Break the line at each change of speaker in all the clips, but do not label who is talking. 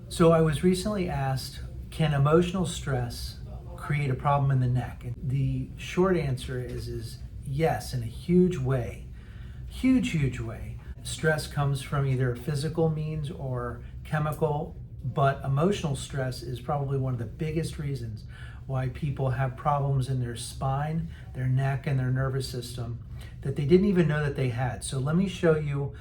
So I was recently asked, can emotional stress create a problem in the neck? And the short answer is yes, in a huge way. Huge way. Stress comes from either physical means or chemical, but emotional stress is probably one of the biggest reasons why people have problems in their spine, their neck, and their nervous system that they didn't even know that they had. So let me show you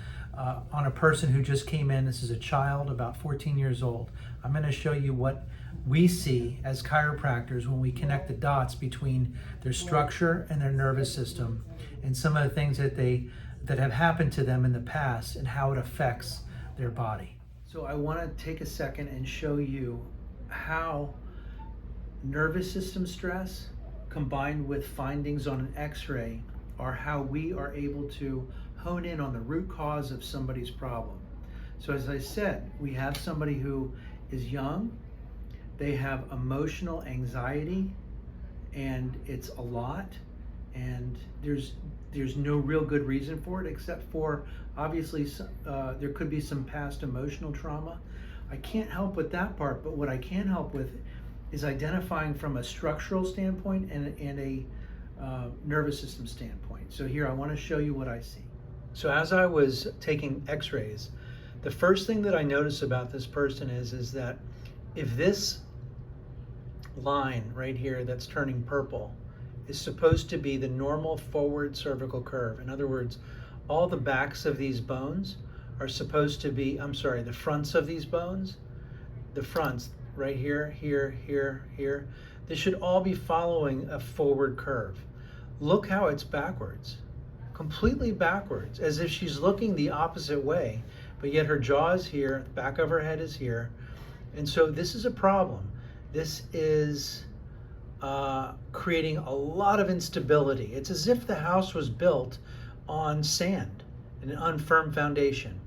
on a person who just came in. This is a child about 14 years old. I'm going to show you what we see as chiropractors when we connect the dots between their structure and their nervous system and some of the things that have happened to them in the past and how it affects their body. So I want to take a second and show you how nervous system stress combined with findings on an x-ray are how we are able to hone in on the root cause of somebody's problem. So as I said, we have somebody who is young, they have emotional anxiety, and it's a lot, and there's no real good reason for it except for obviously there could be some past emotional trauma. I can't help with that part, but what I can help with is identifying from a structural standpoint and a nervous system standpoint. So here I want to show you what I see. So as I was taking x-rays, the first thing that I notice about this person is that if this line right here that's turning purple is supposed to be the normal forward cervical curve. In other words, all the backs of these bones are supposed to be, the fronts of these bones, the fronts right here, here, this should all be following a forward curve. Look how it's backwards, completely backwards, as if she's looking the opposite way, but yet her jaw is here, the back of her head is here. And so this is a problem. This is creating a lot of instability. It's as if the house was built on sand, an unfirm foundation.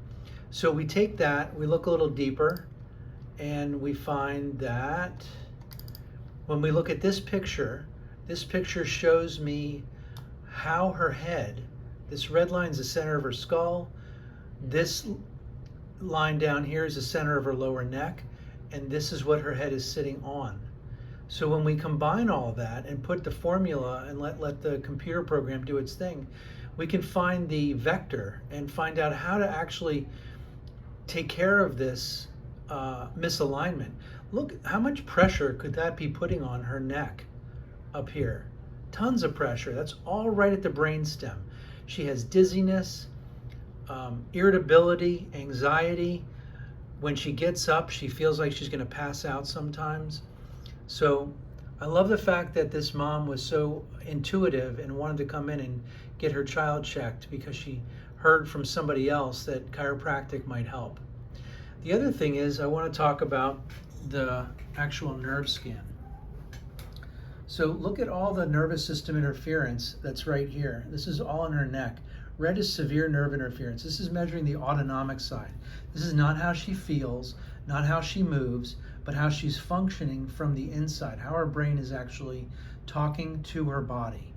So we take that, we look a little deeper, and we find that when we look at this picture shows me how her head, this red line is the center of her skull, this line down here is the center of her lower neck, and this is what her head is sitting on. So when we combine all that and put the formula and let the computer program do its thing, we can find the vector and find out how to actually take care of this misalignment. Look, how much pressure could that be putting on her neck up here? Tons of pressure. That's all right at the brainstem. She has dizziness, irritability, anxiety. When she gets up, she feels like she's going to pass out sometimes. So I love the fact that this mom was so intuitive and wanted to come in and get her child checked because she heard from somebody else that chiropractic might help. The other thing is I want to talk about the actual nerve scan. So look at all the nervous system interference that's right here. This is all in her neck. Red is severe nerve interference. This is measuring the autonomic side. This is not how she feels, not how she moves, but how she's functioning from the inside, how her brain is actually talking to her body.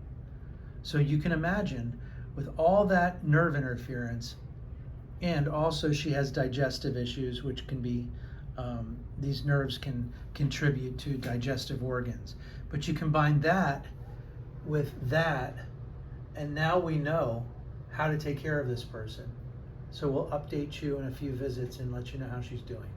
So you can imagine with all that nerve interference, and also she has digestive issues, which can be, these nerves can contribute to digestive organs. But you combine that with that, and now we know how to take care of this person. So we'll update you in a few visits and let you know how she's doing.